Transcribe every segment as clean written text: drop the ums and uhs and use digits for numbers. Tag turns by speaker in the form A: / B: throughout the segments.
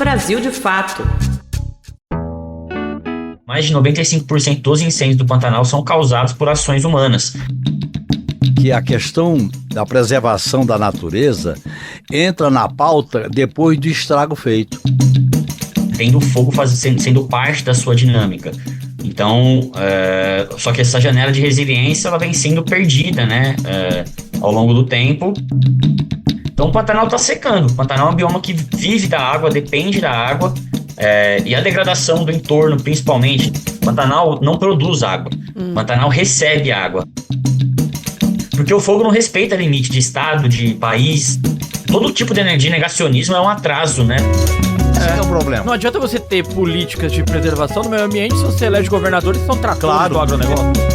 A: Brasil de Fato.
B: Mais de 95% dos incêndios do Pantanal são causados por ações humanas.
C: Que a questão da preservação da natureza entra na pauta depois do estrago feito.
B: Tendo o fogo sendo parte da sua dinâmica. Então, só que essa janela de resiliência ela vem sendo perdida, né, ao longo do tempo. Então o Pantanal está secando. O Pantanal é um bioma que vive da água, depende da água, e a degradação do entorno, principalmente. O Pantanal não produz água. O Pantanal recebe água. Porque o fogo não respeita limite de estado, de país. Todo tipo de negacionismo é um atraso, né?
C: Esse é o problema.
D: Não adianta você ter políticas de preservação do meio ambiente se você elege governadores que são tratores do agronegócio.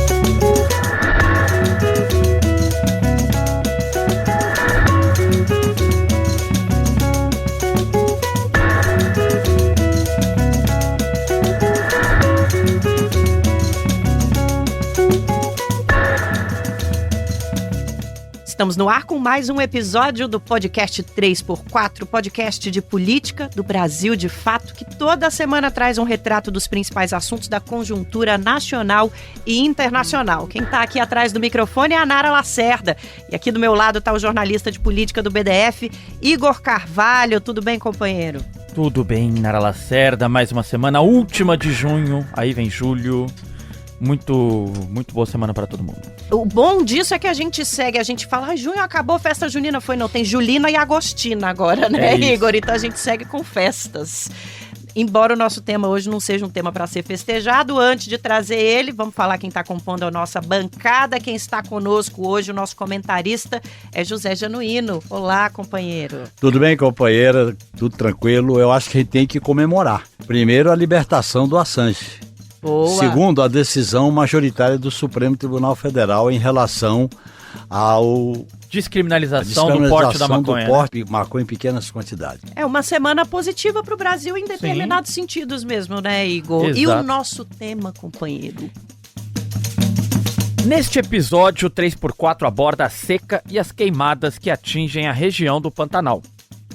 A: Estamos no ar com mais um episódio do podcast 3x4, podcast de política do Brasil de Fato, que toda semana traz um retrato dos principais assuntos da conjuntura nacional e internacional. Quem está aqui atrás do microfone é a Nara Lacerda. E aqui do meu lado está o jornalista de política do BDF, Igor Carvalho. Tudo bem, companheiro?
D: Tudo bem, Nara Lacerda. Mais uma semana, última de junho. Aí vem julho. Muito boa semana para todo mundo.
A: O bom disso é que a gente segue, a gente fala, junho acabou, festa junina, não, tem Julina e Agostina agora, né, Igor? Então a gente segue com festas. Embora o nosso tema hoje não seja um tema para ser festejado, antes de trazer ele, vamos falar quem está compondo a nossa bancada. Quem está conosco hoje, o nosso comentarista, é José Genuíno. Olá, companheiro.
C: Tudo bem, companheira? Tudo tranquilo? Eu acho que a gente tem que comemorar. Primeiro, a libertação do Assange.
A: Boa.
C: Segundo, a decisão majoritária do Supremo Tribunal Federal em relação ao...
D: Descriminalização do porte da maconha.
C: Do porte de maconha em pequenas quantidades.
A: É uma semana positiva para o Brasil em determinados sentidos mesmo, né, Igor?
D: Exato.
A: E o nosso tema, companheiro?
D: Neste episódio, o 3x4 aborda a seca e as queimadas que atingem a região do Pantanal.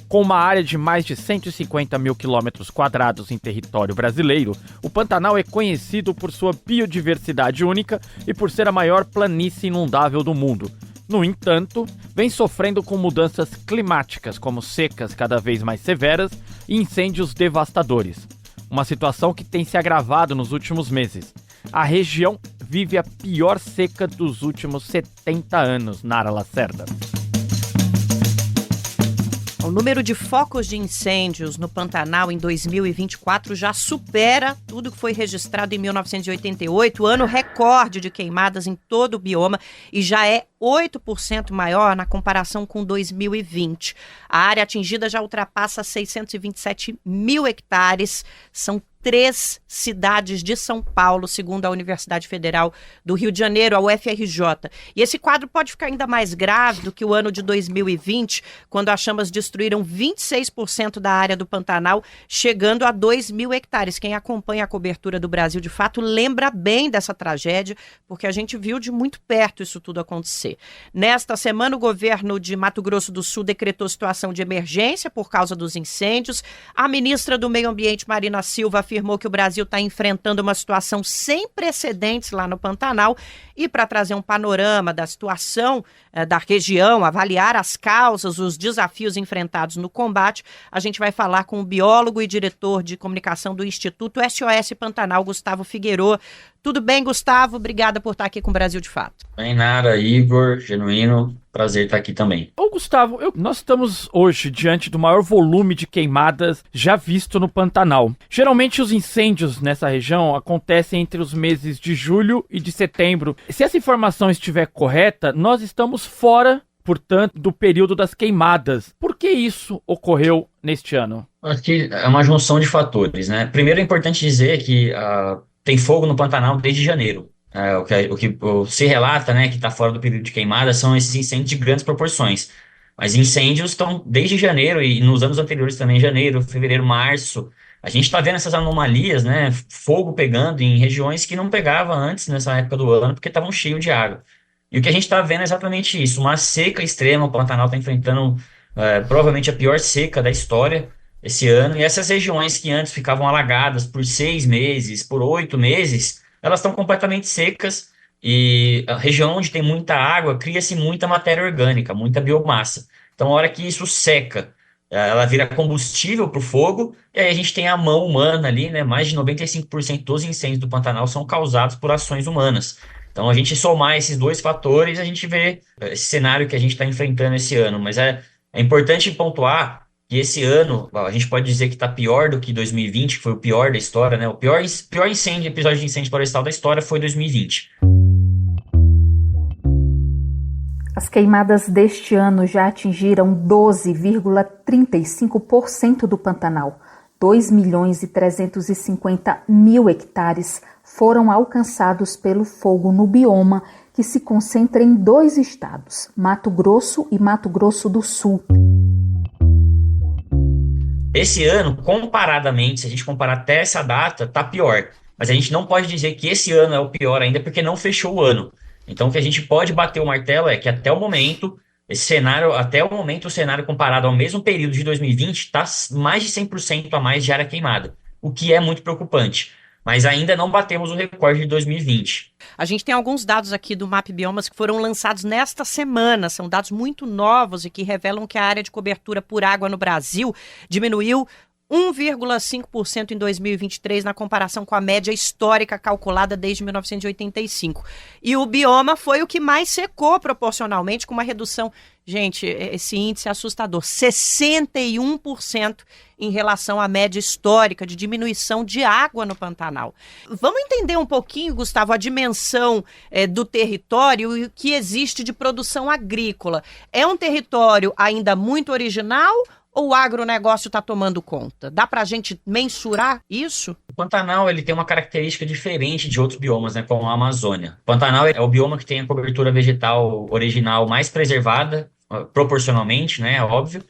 D: Com uma área de mais de 150 mil quilômetros quadrados em território brasileiro, o Pantanal é conhecido por sua biodiversidade única e por ser a maior planície inundável do mundo. No entanto, vem sofrendo com mudanças climáticas, como secas cada vez mais severas e incêndios devastadores. Uma situação que tem se agravado nos últimos meses. A região vive a pior seca dos últimos 70 anos, Nara Lacerda.
A: O número de focos de incêndios no Pantanal em 2024 já supera tudo que foi registrado em 1988, ano recorde de queimadas em todo o bioma, e já é 8% maior na comparação com 2020. A área atingida já ultrapassa 627 mil hectares, são 3 cidades de São Paulo, segundo a Universidade Federal do Rio de Janeiro, a UFRJ. E esse quadro pode ficar ainda mais grave do que o ano de 2020, quando as chamas destruíram 26% da área do Pantanal, chegando a 2 mil hectares. Quem acompanha a cobertura do Brasil de Fato lembra bem dessa tragédia, porque a gente viu de muito perto isso tudo acontecer. Nesta semana, o governo de Mato Grosso do Sul decretou situação de emergência por causa dos incêndios. A ministra do Meio Ambiente, Marina Silva, afirmou que o Brasil está enfrentando uma situação sem precedentes lá no Pantanal. E para trazer um panorama da situação da região, avaliar as causas, os desafios enfrentados no combate, a gente vai falar com o biólogo e diretor de comunicação do Instituto SOS Pantanal, Gustavo Figueroa. Tudo bem, Gustavo? Obrigada por estar aqui com o Brasil de Fato.
B: Bem, Nara, Igor, Genuíno, prazer estar aqui também.
D: Ô Gustavo, nós estamos hoje diante do maior volume de queimadas já visto no Pantanal. Geralmente os incêndios nessa região acontecem entre os meses de julho e de setembro. Se essa informação estiver correta, nós estamos fora, portanto, do período das queimadas. Por que isso ocorreu neste ano?
B: Acho que é uma junção de fatores, né? Primeiro é importante dizer que tem fogo no Pantanal desde janeiro. O que se relata, né, que está fora do período de queimada são esses incêndios de grandes proporções. Mas incêndios estão desde janeiro e nos anos anteriores também, janeiro, fevereiro, março. A gente está vendo essas anomalias, né, fogo pegando em regiões que não pegava antes nessa época do ano porque estavam cheios de água. E o que a gente está vendo é exatamente isso, uma seca extrema. O Pantanal está enfrentando provavelmente a pior seca da história. esse ano, e essas regiões que antes ficavam alagadas por 6 meses, por 8 meses, elas estão completamente secas, e a região onde tem muita água, cria-se muita matéria orgânica, muita biomassa. Então, a hora que isso seca, ela vira combustível para o fogo, e aí a gente tem a mão humana ali, né? Mais de 95% dos incêndios do Pantanal são causados por ações humanas. Então, a gente somar esses dois fatores, a gente vê esse cenário que a gente está enfrentando esse ano. Mas é importante pontuar que esse ano, a gente pode dizer que está pior do que 2020, que foi o pior da história, né? O pior incêndio, episódio de incêndio florestal da história foi 2020.
E: As queimadas deste ano já atingiram 12,35% do Pantanal. 2.350.000 hectares foram alcançados pelo fogo no bioma, que se concentra em 2 estados, Mato Grosso e Mato Grosso do Sul.
B: Esse ano, comparadamente, se a gente comparar até essa data, tá pior. Mas a gente não pode dizer que esse ano é o pior ainda, porque não fechou o ano. Então, o que a gente pode bater o martelo é que até o momento, o cenário comparado ao mesmo período de 2020 está mais de 100% a mais de área queimada, o que é muito preocupante. Mas ainda não batemos o recorde de 2020.
A: A gente tem alguns dados aqui do MAP Biomas que foram lançados nesta semana. São dados muito novos e que revelam que a área de cobertura por água no Brasil diminuiu 1,5% em 2023 na comparação com a média histórica calculada desde 1985. E o bioma foi o que mais secou proporcionalmente, com uma redução, gente, esse índice é assustador, 61% em relação à média histórica de diminuição de água no Pantanal. Vamos entender um pouquinho, Gustavo, a dimensão do território e o que existe de produção agrícola. É um território ainda muito original ou o agronegócio está tomando conta? Dá para a gente mensurar isso?
B: O Pantanal ele tem uma característica diferente de outros biomas, né, como a Amazônia. O Pantanal é o bioma que tem a cobertura vegetal original mais preservada, proporcionalmente, né, é óbvio,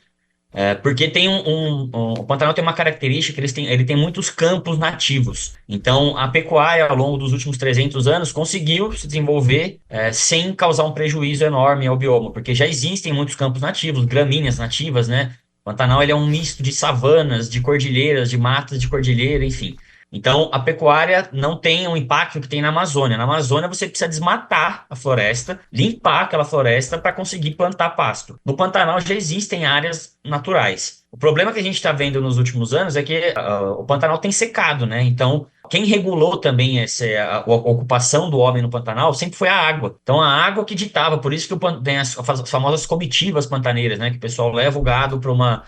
B: porque tem o Pantanal tem uma característica que ele tem muitos campos nativos. Então, a pecuária, ao longo dos últimos 300 anos, conseguiu se desenvolver sem causar um prejuízo enorme ao bioma, porque já existem muitos campos nativos, gramíneas nativas, né? O Pantanal ele é um misto de savanas, de cordilheiras, de matas de cordilheira, enfim. Então, a pecuária não tem o impacto que tem na Amazônia. Na Amazônia, você precisa desmatar a floresta, limpar aquela floresta para conseguir plantar pasto. No Pantanal já existem áreas naturais. O problema que a gente está vendo nos últimos anos é que o Pantanal tem secado, né? Então, quem regulou também a ocupação do homem no Pantanal sempre foi a água. Então, a água que ditava, por isso que tem as famosas comitivas pantaneiras, né? Que o pessoal leva o gado para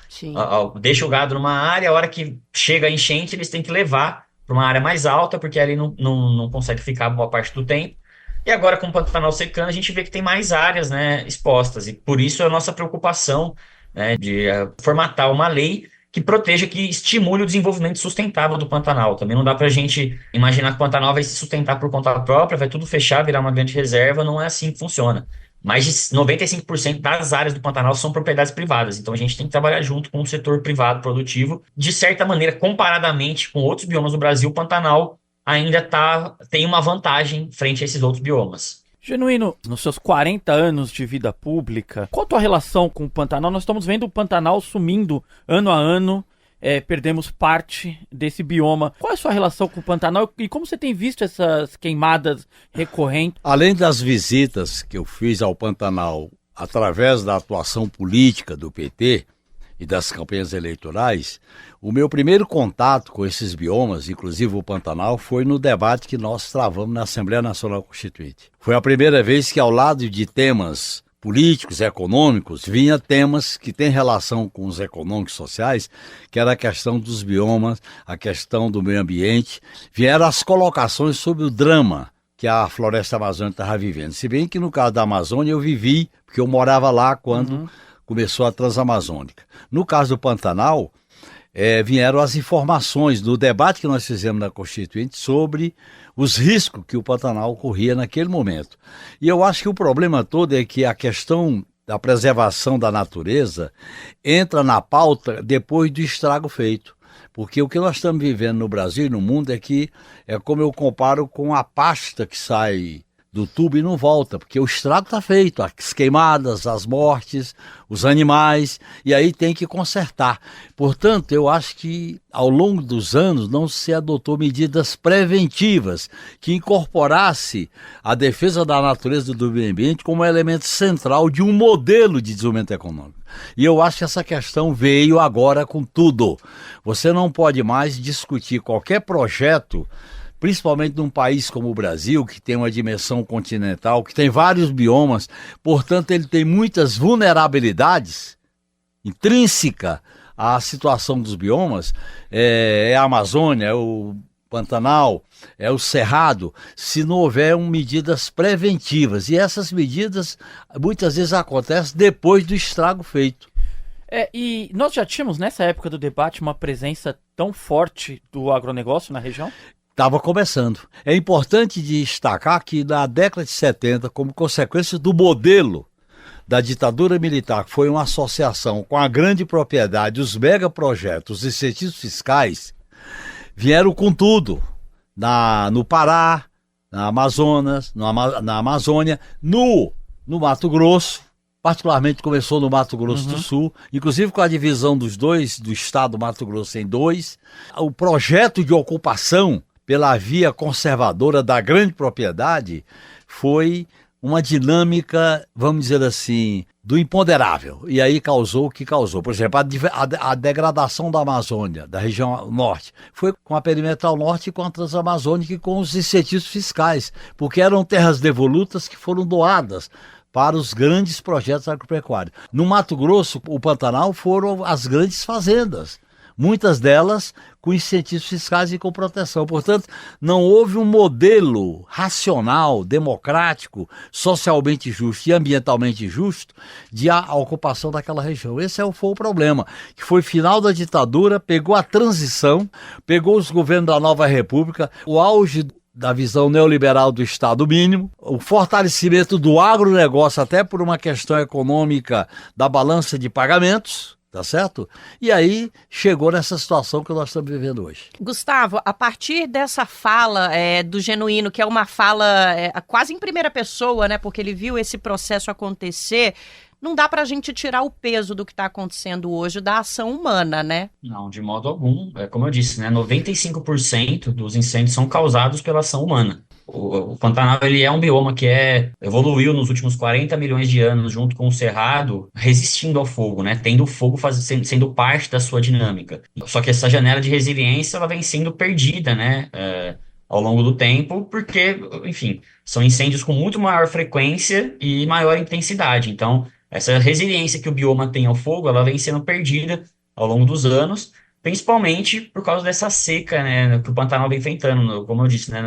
B: deixa o gado numa área, a hora que chega a enchente, eles têm que levar para uma área mais alta, porque ali não consegue ficar boa parte do tempo. E agora, com o Pantanal secando, a gente vê que tem mais áreas, né, expostas. E por isso a nossa preocupação, né, de formatar uma lei que proteja, que estimule o desenvolvimento sustentável do Pantanal. Também não dá para a gente imaginar que o Pantanal vai se sustentar por conta própria, vai tudo fechar, virar uma grande reserva. Não é assim que funciona. Mais de 95% das áreas do Pantanal são propriedades privadas. Então a gente tem que trabalhar junto com o setor privado produtivo. De certa maneira, comparadamente com outros biomas do Brasil, o Pantanal ainda tem uma vantagem frente a esses outros biomas.
D: Genuíno, nos seus 40 anos de vida pública, qual a tua relação com o Pantanal? Nós estamos vendo o Pantanal sumindo ano a ano. Perdemos parte desse bioma. Qual é a sua relação com o Pantanal e como você tem visto essas queimadas recorrentes?
C: Além das visitas que eu fiz ao Pantanal através da atuação política do PT e das campanhas eleitorais, o meu primeiro contato com esses biomas, inclusive o Pantanal, foi no debate que nós travamos na Assembleia Nacional Constituinte. Foi a primeira vez que, ao lado de temas políticos, econômicos, vinha temas que têm relação com os econômicos sociais, que era a questão dos biomas, a questão do meio ambiente. Vieram as colocações sobre o drama que a floresta amazônica estava vivendo. Se bem que no caso da Amazônia eu vivi, porque eu morava lá quando começou a Transamazônica. No caso do Pantanal, vieram as informações do debate que nós fizemos na Constituinte sobre os riscos que o Pantanal corria naquele momento. E eu acho que o problema todo é que a questão da preservação da natureza entra na pauta depois do estrago feito. Porque o que nós estamos vivendo no Brasil e no mundo é como eu comparo com a pasta que sai do tubo e não volta, porque o estrago está feito, as queimadas, as mortes, os animais, e aí tem que consertar. Portanto, eu acho que ao longo dos anos não se adotou medidas preventivas que incorporasse a defesa da natureza e do meio ambiente como elemento central de um modelo de desenvolvimento econômico. E eu acho que essa questão veio agora com tudo. Você não pode mais discutir qualquer projeto, principalmente num país como o Brasil, que tem uma dimensão continental, que tem vários biomas, portanto ele tem muitas vulnerabilidades intrínsecas à situação dos biomas, é a Amazônia, é o Pantanal, é o Cerrado, se não houver medidas preventivas. E essas medidas muitas vezes acontecem depois do estrago feito.
D: E nós já tínhamos nessa época do debate uma presença tão forte do agronegócio na região?
C: Estava começando. É importante destacar que na década de 70, como consequência do modelo da ditadura militar, que foi uma associação com a grande propriedade, os megaprojetos, os incentivos fiscais, vieram com tudo. No Pará, na Amazonas, na Amazônia, no Mato Grosso, particularmente começou no Mato Grosso do Sul, inclusive com a divisão do estado do Mato Grosso em dois. O projeto de ocupação pela via conservadora da grande propriedade foi uma dinâmica, vamos dizer assim, do imponderável. E aí causou o que causou. Por exemplo, a degradação da Amazônia, da região norte, foi com a perimetral norte e com a transamazônica e com os incentivos fiscais, porque eram terras devolutas que foram doadas para os grandes projetos agropecuários. No Mato Grosso, o Pantanal, foram as grandes fazendas, muitas delas com incentivos fiscais e com proteção. Portanto, não houve um modelo racional, democrático, socialmente justo e ambientalmente justo de a ocupação daquela região. Esse foi o problema, que foi final da ditadura, pegou a transição, pegou os governos da nova república, o auge da visão neoliberal do Estado mínimo, o fortalecimento do agronegócio até por uma questão econômica da balança de pagamentos, tá certo? E aí chegou nessa situação que nós estamos vivendo hoje.
A: Gustavo, a partir dessa fala do Genuíno, que é uma fala quase em primeira pessoa, né, porque ele viu esse processo acontecer, não dá para a gente tirar o peso do que está acontecendo hoje da ação humana, né?
B: Não, de modo algum. Como eu disse, né, 95% dos incêndios são causados pela ação humana. O Pantanal, ele é um bioma que evoluiu nos últimos 40 milhões de anos junto com o Cerrado, resistindo ao fogo, né, tendo o fogo sendo parte da sua dinâmica. Só que essa janela de resiliência ela vem sendo perdida, né, ao longo do tempo, porque, enfim, são incêndios com muito maior frequência e maior intensidade. Então, essa resiliência que o bioma tem ao fogo, ela vem sendo perdida ao longo dos anos, principalmente por causa dessa seca, né, que o Pantanal vem enfrentando. Como eu disse, né,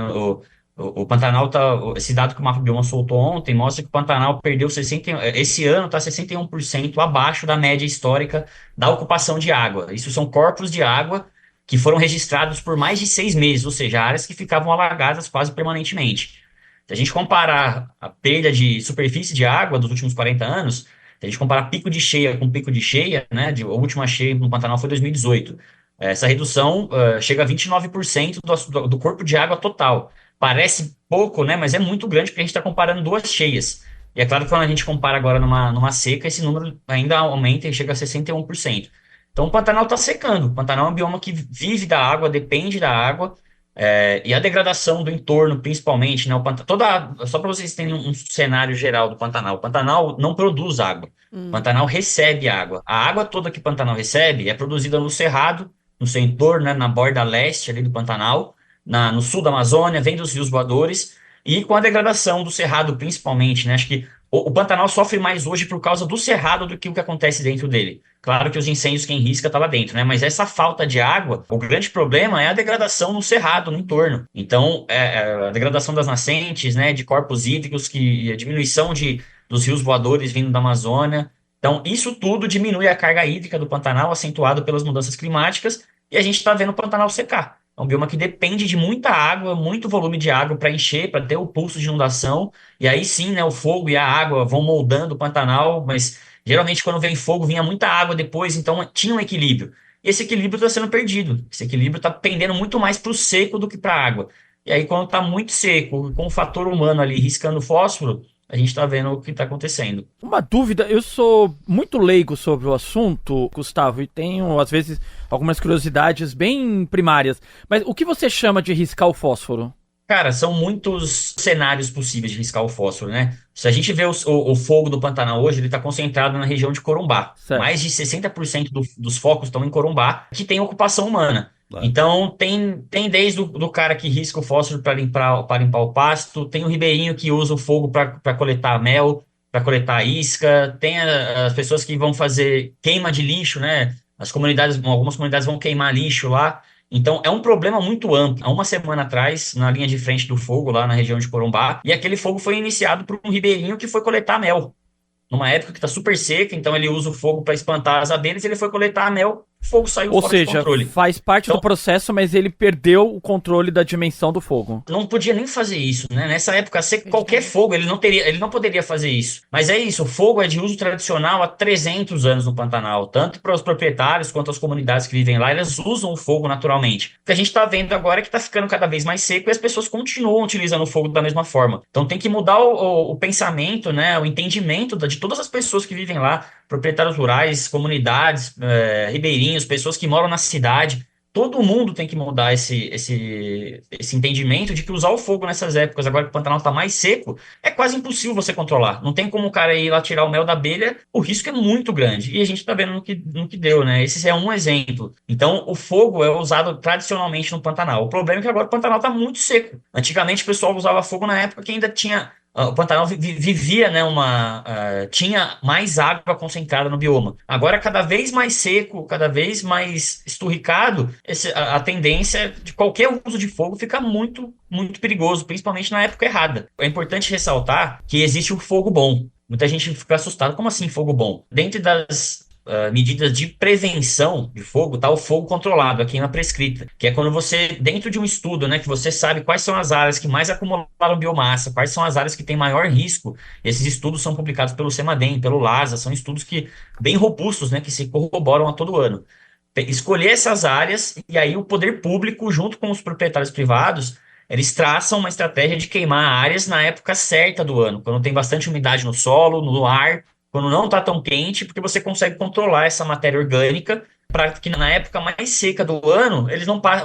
B: o Pantanal esse dado que o Mapa-Bioma soltou ontem mostra que o Pantanal perdeu esse ano está 61% abaixo da média histórica da ocupação de água. Isso são corpos de água que foram registrados por mais de 6 meses, ou seja, áreas que ficavam alagadas quase permanentemente. Se a gente comparar a perda de superfície de água dos últimos 40 anos, se a gente comparar pico de cheia com pico de cheia, né, a última cheia no Pantanal foi 2018. Essa redução chega a 29% do corpo de água total. Parece pouco, né, mas é muito grande porque a gente está comparando duas cheias. E é claro que quando a gente compara agora numa seca, esse número ainda aumenta e chega a 61%. Então o Pantanal está secando. O Pantanal é um bioma que vive da água, depende da água. E a degradação do entorno, principalmente, né, só para vocês terem um cenário geral do Pantanal, o Pantanal não produz água, o Pantanal recebe água. A água toda que o Pantanal recebe é produzida no Cerrado, no seu entorno, né, na borda leste ali do Pantanal, no sul da Amazônia, vem dos rios voadores, e com a degradação do Cerrado, principalmente, né, acho que o Pantanal sofre mais hoje por causa do Cerrado do que o que acontece dentro dele. Claro que os incêndios quem risca tá lá dentro, né? Mas essa falta de água, o grande problema é a degradação no Cerrado, no entorno. Então, a degradação das nascentes, né? De corpos hídricos, a diminuição dos rios voadores vindo da Amazônia. Então, isso tudo diminui a carga hídrica do Pantanal, acentuado pelas mudanças climáticas, e a gente está vendo o Pantanal secar. É um bioma que depende de muita água, muito volume de água para encher, para ter o pulso de inundação. E aí sim, né, o fogo e a água vão moldando o Pantanal, mas geralmente quando vem fogo vinha muita água depois, então tinha um equilíbrio. E esse equilíbrio está sendo perdido. Esse equilíbrio está pendendo muito mais para o seco do que para a água. E aí, quando está muito seco, com o fator humano ali riscando fósforo, a gente está vendo o que está acontecendo.
D: Uma dúvida, eu sou muito leigo sobre o assunto, Gustavo, e tenho, às vezes, algumas curiosidades bem primárias. Mas o que você chama de riscar o fósforo?
B: Cara, são muitos cenários possíveis de riscar o fósforo, né? Se a gente vê o fogo do Pantanal hoje, ele está concentrado na região de Corumbá.
D: Certo.
B: Mais de 60% dos focos estão em Corumbá, que tem ocupação humana.
C: Claro.
B: Então, tem desde do cara que risca o fósforo para limpar o pasto, tem o ribeirinho que usa o fogo para coletar mel, para coletar isca, tem as pessoas que vão fazer queima de lixo, né? Algumas comunidades vão queimar lixo lá. Então, é um problema muito amplo. Há uma semana atrás, na linha de frente do fogo, lá na região de Corumbá, e aquele fogo foi iniciado por um ribeirinho que foi coletar mel. Numa época que está super seca, então ele usa o fogo para espantar as abelhas, ele foi coletar mel, o fogo saiu
D: Ou
B: fora de
D: seja,
B: controle.
D: faz parte do processo, mas ele perdeu o controle da dimensão do fogo.
B: Não podia nem fazer isso, né? Nessa época, qualquer fogo, ele não poderia fazer isso. Mas é isso, o fogo é de uso tradicional há 300 anos no Pantanal. Tanto para os proprietários quanto as comunidades que vivem lá, elas usam o fogo naturalmente. O que a gente está vendo agora é que está ficando cada vez mais seco e as pessoas continuam utilizando o fogo da mesma forma. Então tem que mudar o pensamento, né? O entendimento de todas as pessoas que vivem lá, proprietários rurais, comunidades, ribeirinhos, pessoas que moram na cidade. Todo mundo tem que mudar esse entendimento de que usar o fogo nessas épocas, agora que o Pantanal está mais seco, é quase impossível você controlar. Não tem como o cara ir lá tirar o mel da abelha, o risco é muito grande. E a gente está vendo no que deu, né? Esse é um exemplo. Então, o fogo é usado tradicionalmente no Pantanal. O problema é que agora o Pantanal está muito seco. Antigamente, o pessoal usava fogo na época que ainda tinha... O Pantanal vivia, né, tinha mais água concentrada no bioma. Agora, cada vez mais seco, cada vez mais esturricado, a tendência de qualquer uso de fogo fica muito, muito perigoso, principalmente na época errada. É importante ressaltar que existe o fogo bom. Muita gente fica assustada. Como assim fogo bom? Dentro das medidas de prevenção de fogo, tá o fogo controlado, a queima prescrita, que é quando você, dentro de um estudo, né, que você sabe quais são as áreas que mais acumularam biomassa, quais são as áreas que têm maior risco. Esses estudos são publicados pelo CEMADEM, pelo LASA, são estudos bem robustos, né, que se corroboram a todo ano. Escolher essas áreas, e aí o poder público, junto com os proprietários privados, eles traçam uma estratégia de queimar áreas na época certa do ano, quando tem bastante umidade no solo, no ar, quando não está tão quente, porque você consegue controlar essa matéria orgânica para que na época mais seca do ano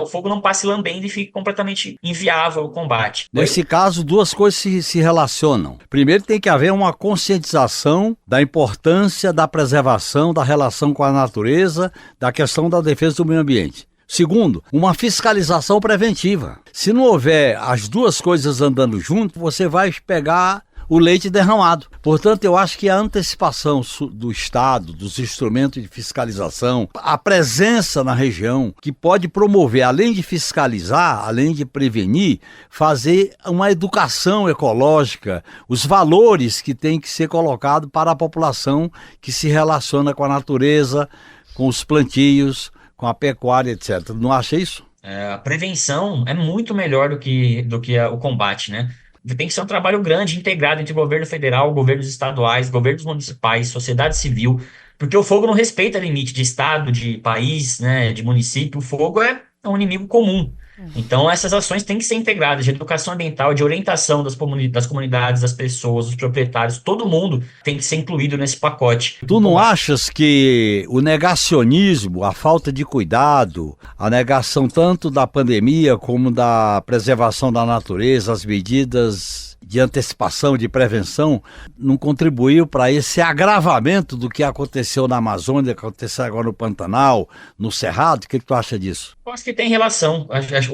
B: o fogo não passe lambendo e fique completamente inviável o combate.
C: Nesse caso, duas coisas se relacionam. Primeiro, tem que haver uma conscientização da importância da preservação, da relação com a natureza, da questão da defesa do meio ambiente. Segundo, uma fiscalização preventiva. Se não houver as duas coisas andando junto, você vai pegar o leite derramado. Portanto, eu acho que a antecipação do Estado, dos instrumentos de fiscalização, a presença na região, que pode promover, além de fiscalizar, além de prevenir, fazer uma educação ecológica, os valores que têm que ser colocados para a população que se relaciona com a natureza, com os plantios, com a pecuária, etc. Não acha isso?
B: A prevenção é muito melhor do que o combate, né? Tem que ser um trabalho grande, integrado entre governo federal, governos estaduais, governos municipais, sociedade civil, porque o fogo não respeita limite de estado, de país, né, de município. O fogo é um inimigo comum. Então, essas ações têm que ser integradas, de educação ambiental, de orientação das comunidades, das pessoas, dos proprietários, todo mundo tem que ser incluído nesse pacote.
C: Tu não achas que o negacionismo, a falta de cuidado, a negação tanto da pandemia como da preservação da natureza, as medidas de antecipação, de prevenção, não contribuiu para esse agravamento do que aconteceu na Amazônia, que aconteceu agora no Pantanal, no Cerrado? O que tu acha disso?
B: Eu acho que tem relação.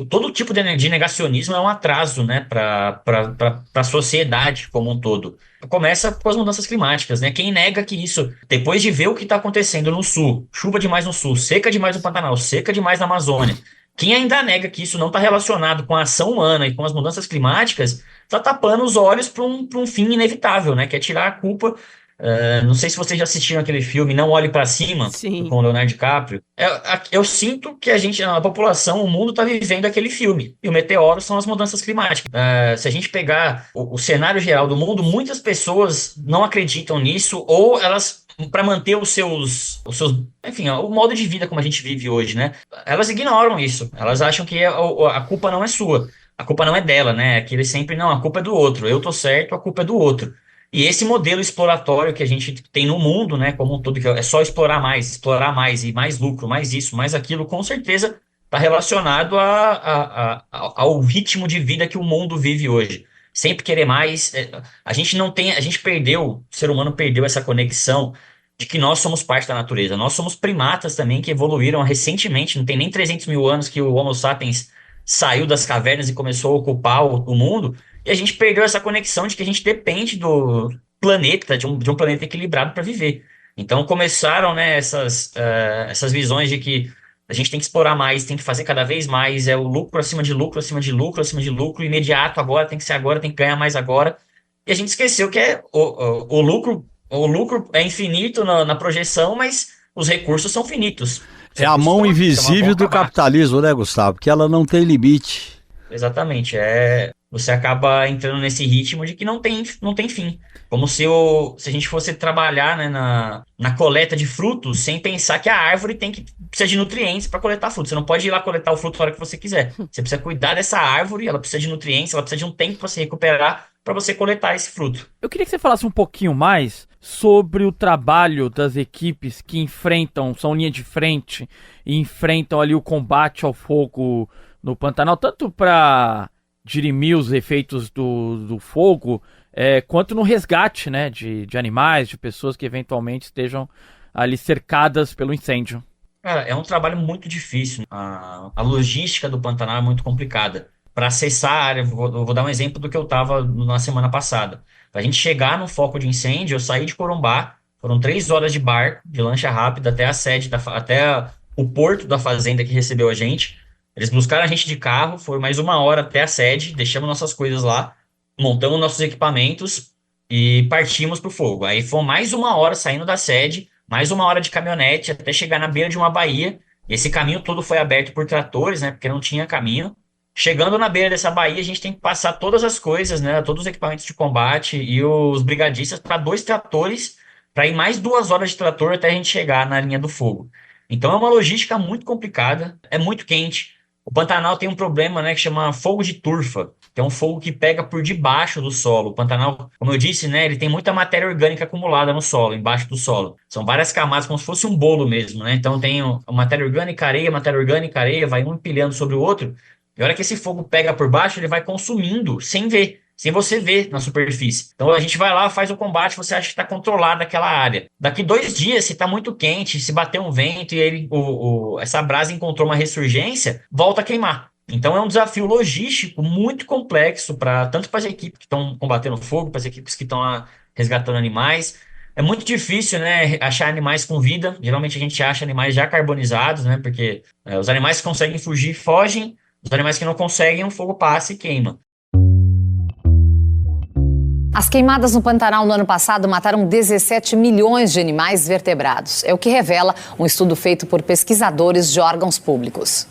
B: Todo tipo de negacionismo é um atraso, né, para a sociedade como um todo. Começa com as mudanças climáticas, né? Quem nega que isso, depois de ver o que está acontecendo no sul, chuva demais no sul, seca demais no Pantanal, seca demais na Amazônia, quem ainda nega que isso não está relacionado com a ação humana e com as mudanças climáticas, está tapando os olhos para um fim inevitável, né? Que é tirar a culpa. Não sei se vocês já assistiram aquele filme Não Olhe para Cima,
A: Sim.
B: com o Leonardo DiCaprio. Eu sinto que a população, o mundo está vivendo aquele filme. E o meteoro são as mudanças climáticas. Se a gente pegar o cenário geral do mundo, muitas pessoas não acreditam nisso, ou elas, para manter os seus, enfim, o modo de vida como a gente vive hoje, né? Elas ignoram isso. Elas acham que a culpa não é sua. a culpa não é dela, né? Que eles sempre, não, a culpa é do outro, eu tô certo, a culpa é do outro. E esse modelo exploratório que a gente tem no mundo, né, como um todo, que é só explorar mais e mais lucro, mais isso, mais aquilo, com certeza está relacionado ao ritmo de vida que o mundo vive hoje. Sempre querer mais. A gente não tem, a gente perdeu, o ser humano perdeu essa conexão de que nós somos parte da natureza. Nós somos primatas também que evoluíram recentemente, não tem nem 300 mil anos que o Homo sapiens saiu das cavernas e começou a ocupar o mundo. E a gente perdeu essa conexão de que a gente depende do planeta, de um planeta equilibrado para viver. Então começaram, né, essas visões de que a gente tem que explorar mais, tem que fazer cada vez mais, é o lucro acima de lucro, acima de lucro, acima de lucro, imediato agora, tem que ser agora, tem que ganhar mais agora. E a gente esqueceu que o lucro é infinito na projeção, mas os recursos são finitos. Os
C: É a
B: recursos
C: mão
B: estão aqui, então
C: invisível
B: vão
C: do
B: acabar.
C: capitalismo, né, Gustavo? Que ela não tem limite.
B: Exatamente, você acaba entrando nesse ritmo de que não tem fim. Como se a gente fosse trabalhar, né, na coleta de frutos sem pensar que a árvore precisa de nutrientes para coletar frutos. Você não pode ir lá coletar o fruto na hora que você quiser. Você precisa cuidar dessa árvore, ela precisa de nutrientes, ela precisa de um tempo para se recuperar para você coletar esse fruto.
D: Eu queria que você falasse um pouquinho mais sobre o trabalho das equipes que são linha de frente e enfrentam ali o combate ao fogo no Pantanal, tanto para dirimir os efeitos do fogo, quanto no resgate, né, de animais, de pessoas que eventualmente estejam ali cercadas pelo incêndio.
B: Cara, é um trabalho muito difícil. A logística do Pantanal é muito complicada. Para acessar a área, eu vou dar um exemplo do que eu estava na semana passada. Para a gente chegar no foco de incêndio, eu saí de Corumbá, foram 3 horas de barco, de lancha rápida, até a sede, até o porto da fazenda que recebeu a gente. Eles buscaram a gente de carro, foi mais 1 hora até a sede, deixamos nossas coisas lá, montamos nossos equipamentos e partimos para o fogo. Aí foi mais 1 hora saindo da sede, mais 1 hora de caminhonete até chegar na beira de uma baía. Esse caminho todo foi aberto por tratores, né? Porque não tinha caminho. Chegando na beira dessa baía, a gente tem que passar todas as coisas, né? Todos os equipamentos de combate e os brigadistas para 2 tratores, para ir mais 2 horas de trator até a gente chegar na linha do fogo. Então é uma logística muito complicada, é muito quente. O Pantanal tem um problema, né, que chama fogo de turfa, que é um fogo que pega por debaixo do solo. O Pantanal, como eu disse, né, ele tem muita matéria orgânica acumulada no solo, embaixo do solo. São várias camadas, como se fosse um bolo mesmo, né? Então tem matéria orgânica, areia, vai um empilhando sobre o outro. E a hora que esse fogo pega por baixo, ele vai consumindo sem ver, sem você ver na superfície. Então a gente vai lá, faz o combate, você acha que está controlado aquela área. Daqui 2 dias, se está muito quente, se bater um vento e essa brasa encontrou uma ressurgência, volta a queimar. Então é um desafio logístico muito complexo tanto para as equipes que estão combatendo fogo, para as equipes que estão lá resgatando animais. É muito difícil, né, achar animais com vida. Geralmente a gente acha animais já carbonizados, né, porque os animais que conseguem fugir fogem, os animais que não conseguem, o fogo passa e queima.
F: As queimadas no Pantanal no ano passado mataram 17 milhões de animais vertebrados. É o que revela um estudo feito por pesquisadores de órgãos públicos.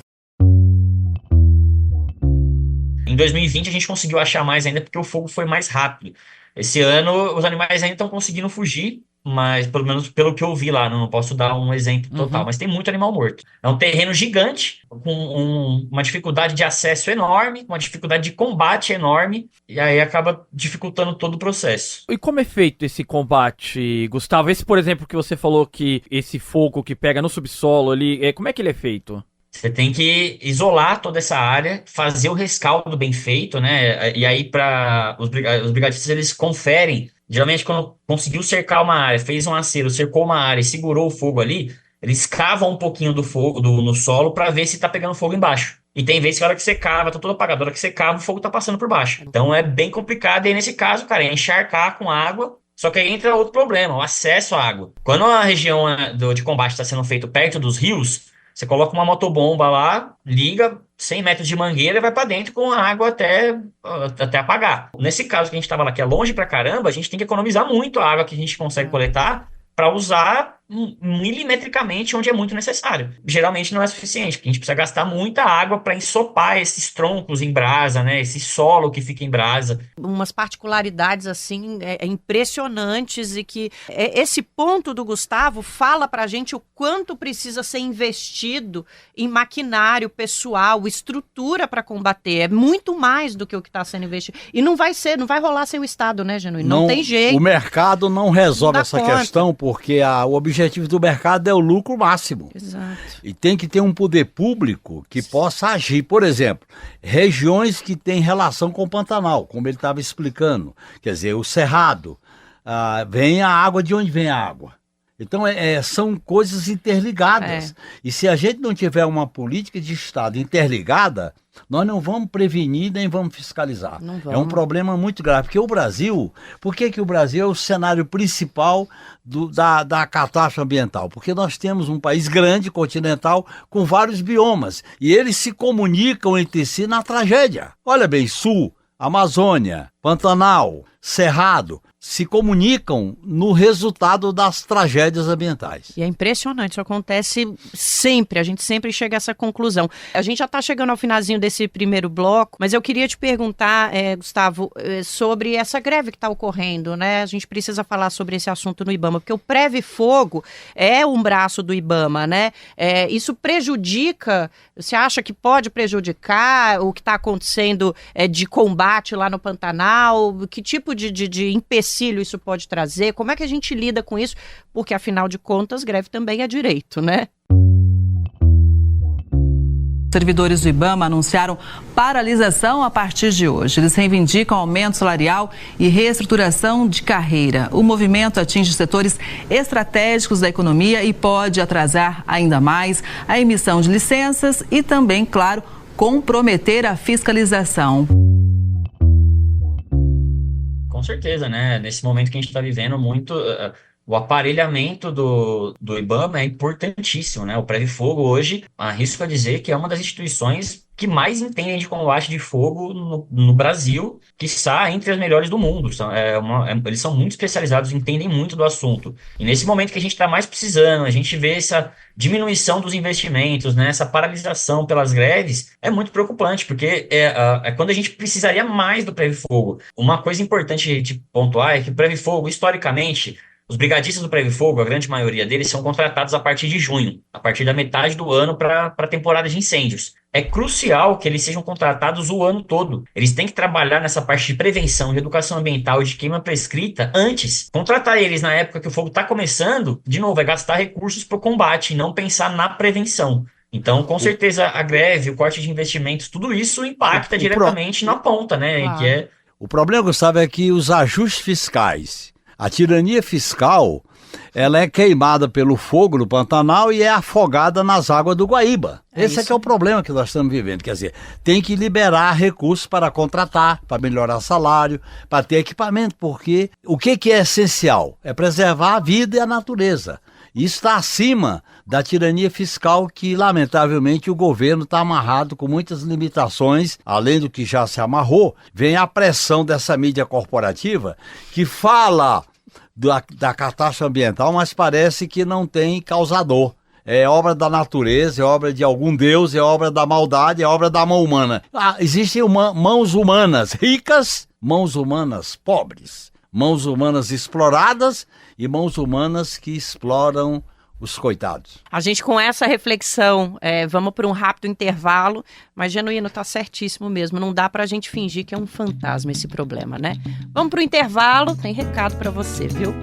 B: Em 2020 a gente conseguiu achar mais ainda porque o fogo foi mais rápido. Esse ano os animais ainda estão conseguindo fugir, mas pelo menos pelo que eu vi lá, não posso dar um exemplo total, mas tem muito animal morto. É um terreno gigante, com uma dificuldade de acesso enorme, uma dificuldade de combate enorme, e aí acaba dificultando todo o processo.
D: E como é feito esse combate, Gustavo? Esse, por exemplo, que você falou que esse fogo que pega no subsolo ali, como é que ele é feito?
B: Você tem que isolar toda essa área, fazer o rescaldo bem feito, né? E aí, para os brigadistas, eles conferem. Geralmente, quando conseguiu cercar uma área, fez um acero, cercou uma área e segurou o fogo ali, eles cavam um pouquinho do fogo no solo para ver se tá pegando fogo embaixo. E tem vezes que a hora que você cava, tá tudo apagado, a hora que você cava, o fogo tá passando por baixo. Então é bem complicado. E aí, nesse caso, cara, é encharcar com água. Só que aí entra outro problema, o acesso à água. Quando a região de combate está sendo feito perto dos rios, você coloca uma motobomba lá, liga 100 metros de mangueira e vai para dentro com a água até apagar. Nesse caso que a gente estava lá, que é longe pra caramba, a gente tem que economizar muito a água que a gente consegue coletar para usar milimetricamente onde é muito necessário. Geralmente não é suficiente, porque a gente precisa gastar muita água para ensopar esses troncos em brasa, né? Esse solo que fica em brasa.
A: Umas particularidades assim impressionantes, e que esse ponto do Gustavo fala pra gente o quanto precisa ser investido em maquinário, pessoal, estrutura para combater. É muito mais do que o que está sendo investido. E não vai rolar sem o Estado, né, Genuíno? Não tem jeito.
C: O mercado não resolve essa
A: conta.
C: questão, porque o objetivo do mercado é o lucro máximo.
A: Exato.
C: E tem que ter um poder público que possa agir. Por exemplo, regiões que têm relação com o Pantanal, como ele estava explicando. Quer dizer, o Cerrado, vem a água de onde vem a água. Então, são coisas interligadas. E se a gente não tiver uma política de Estado interligada, nós não vamos prevenir nem vamos fiscalizar.
A: Não vamos.
C: É um problema muito grave. Porque por que o Brasil é o cenário principal da catástrofe ambiental? Porque nós temos um país grande, continental, com vários biomas. E eles se comunicam entre si na tragédia. Olha bem, Sul, Amazônia, Pantanal, Cerrado, se comunicam no resultado das tragédias ambientais.
A: E é impressionante, isso acontece sempre, a gente sempre chega a essa conclusão. A gente já está chegando ao finalzinho desse primeiro bloco, mas eu queria te perguntar, Gustavo, sobre essa greve que está ocorrendo, né? A gente precisa falar sobre esse assunto no IBAMA, porque o Preve Fogo é um braço do IBAMA, né? Isso prejudica, você acha que pode prejudicar o que está acontecendo de combate lá no Pantanal? Que tipo de empecilho isso pode trazer? Como é que a gente lida com isso? Porque, afinal de contas, greve também é direito, né?
G: Servidores do IBAMA anunciaram paralisação a partir de hoje. Eles reivindicam aumento salarial e reestruturação de carreira. O movimento atinge setores estratégicos da economia e pode atrasar ainda mais a emissão de licenças e também, claro, comprometer a fiscalização.
B: Com certeza, né? Nesse momento que a gente está vivendo, o aparelhamento do IBAMA é importantíssimo, né? O Preve Fogo hoje, arrisco a dizer que é uma das instituições que mais entendem de combate de fogo no Brasil, quiçá entre as melhores do mundo. Eles são muito especializados, entendem muito do assunto. E nesse momento que a gente está mais precisando, a gente vê essa diminuição dos investimentos, né, essa paralisação pelas greves, é muito preocupante, porque é quando a gente precisaria mais do Preve Fogo. Uma coisa importante de pontuar é que o Preve Fogo, historicamente, os brigadistas do Preve Fogo, a grande maioria deles, são contratados a partir de junho, a partir da metade do ano para a temporada de incêndios. É crucial que eles sejam contratados o ano todo. Eles têm que trabalhar nessa parte de prevenção, de educação ambiental e de queima prescrita antes. Contratar eles na época que o fogo está começando, de novo, é gastar recursos para o combate e não pensar na prevenção. Então, com certeza, a greve, o corte de investimentos, tudo isso impacta diretamente na ponta, né?
A: Claro.
C: O problema, Gustavo, é que os ajustes fiscais, a tirania fiscal, ela é queimada pelo fogo no Pantanal e é afogada nas águas do Guaíba. Esse é que é o problema que nós estamos vivendo. Quer dizer, tem que liberar recursos para contratar, para melhorar salário, para ter equipamento, porque o que é essencial? É preservar a vida e a natureza. Isso está acima da tirania fiscal que, lamentavelmente, o governo está amarrado com muitas limitações, além do que já se amarrou. Vem a pressão dessa mídia corporativa que fala da catástrofe ambiental, mas parece que não tem causador. É obra da natureza, é obra de algum deus, é obra da maldade, é obra da mão humana. Existem mãos humanas ricas, mãos humanas pobres, mãos humanas exploradas e mãos humanas que exploram os coitados.
A: A gente, com essa reflexão, vamos para um rápido intervalo, mas, Genuíno, tá certíssimo mesmo, não dá pra gente fingir que é um fantasma esse problema, né? Vamos pro intervalo, tem recado para você, viu?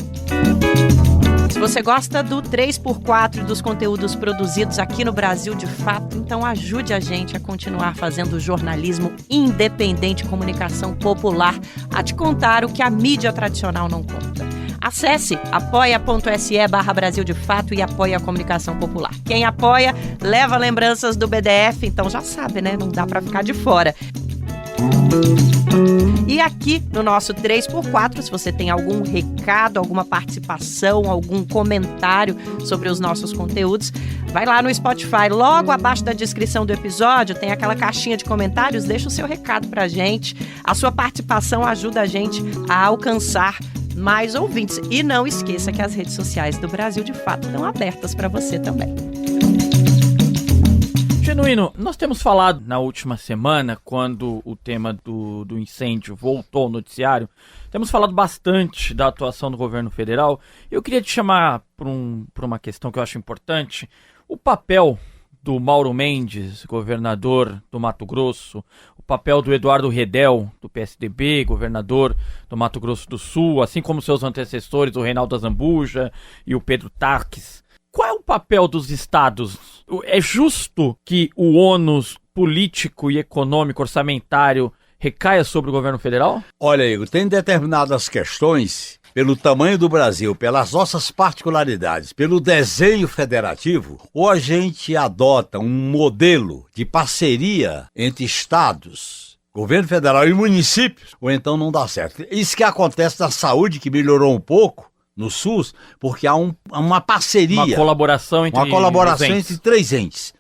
A: Se você gosta do 3x4 dos conteúdos produzidos aqui no Brasil de Fato, então ajude a gente a continuar fazendo jornalismo independente, comunicação popular, a te contar o que a mídia tradicional não conta. Acesse apoia.se/Brasil de Fato e apoie a comunicação popular. Quem apoia, leva lembranças do BDF, então já sabe, né? Não dá para ficar de fora. E aqui no nosso 3x4, se você tem algum recado, alguma participação, algum comentário sobre os nossos conteúdos, vai lá no Spotify, logo abaixo da descrição do episódio, tem aquela caixinha de comentários, deixa o seu recado pra gente. A sua participação ajuda a gente a alcançar mais ouvintes. E não esqueça que as redes sociais do Brasil, de fato, estão abertas para você também.
D: Genuíno, nós temos falado na última semana, quando o tema do incêndio voltou ao noticiário, temos falado bastante da atuação do governo federal. Eu queria te chamar para uma questão que eu acho importante, o papel do Mauro Mendes, governador do Mato Grosso, o papel do Eduardo Redel, do PSDB, governador do Mato Grosso do Sul, assim como seus antecessores, o Reinaldo Azambuja e o Pedro Tarques. Qual é o papel dos estados? É justo que o ônus político e econômico orçamentário recaia sobre o governo federal?
C: Olha, Igor, tem determinadas questões, pelo tamanho do Brasil, pelas nossas particularidades, pelo desenho federativo, ou a gente adota um modelo de parceria entre estados, governo federal e municípios, ou então não dá certo. Isso que acontece na saúde, que melhorou um pouco no SUS, porque há uma parceria.
D: Uma colaboração
C: entre três entes.